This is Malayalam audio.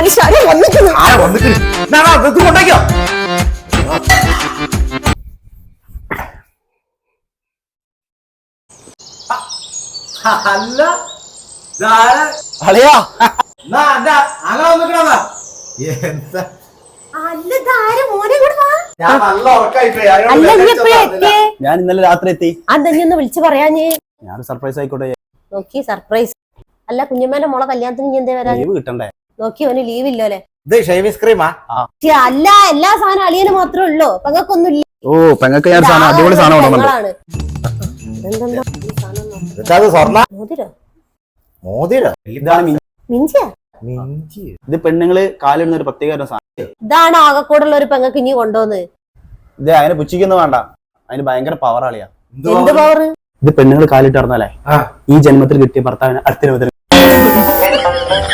മനുഷ്യ വന്നിക്കുന്നു. കൊണ്ടാക്കിയോ അല്ല അളിയാ അങ്ങനെ വന്നിക്കണ എന്താ ഞാൻ നല്ല ഉറക്കായിപ്പോയി. ഞാൻ ഇന്നലെ രാത്രി എത്തി. അതെന്ന് വിളിച്ചു പറയാഞ്ഞേ? ഞാൻ സർപ്രൈസ് ആയിക്കോട്ടെ നോക്കി സർപ്രൈസ് അല്ല. കുഞ്ഞമ്മേന്റെ മോളെ കല്യാണത്തിന് ഇനി എന്തേ വരാ? ലീവ് കിട്ടണ്ടേ? നോക്കി അവന് ലീവ് ഇല്ലോലെ. ഇത് ഷേവ് ഐസ്ക്രീമാ? അല്ല, എല്ലാ സാധനം അളിയന് മാത്രമേ ഉള്ളൂ, പെങ്ങൾക്കൊന്നും ഇല്ല. ഓ പെങ്ങൾക്ക് ഞാൻ സാധനം അടിപൊളി സാധനം പെങ്ങളാണ്. സ്വർണ്ണ മോതിരോ? മോതിരോ? ഇതാണ് മിഞ്ചിയാ? ഇത് പെണ്ണുങ്ങള് കാലിടുന്ന ഒരു പ്രത്യേക സാധനം. ഇതാണ് ആകെക്കൂടുള്ള ഒരു പെങ്ങൾക്ക് ഇനി കൊണ്ടുവന്ന്. ഇത് അതിനെ പുച്ഛിക്കൊന്നും വേണ്ട, അതിന് ഭയങ്കര പവർ ആളിയാ. എന്ത് പവർ? ഇത് പെണ്ണുങ്ങൾ കാലിട്ട് നടന്നാലേ ഈ ജന്മത്തിൽ കിട്ടിയ ഭർത്താവിന് അടുത്ത ജന്മത്തിൽ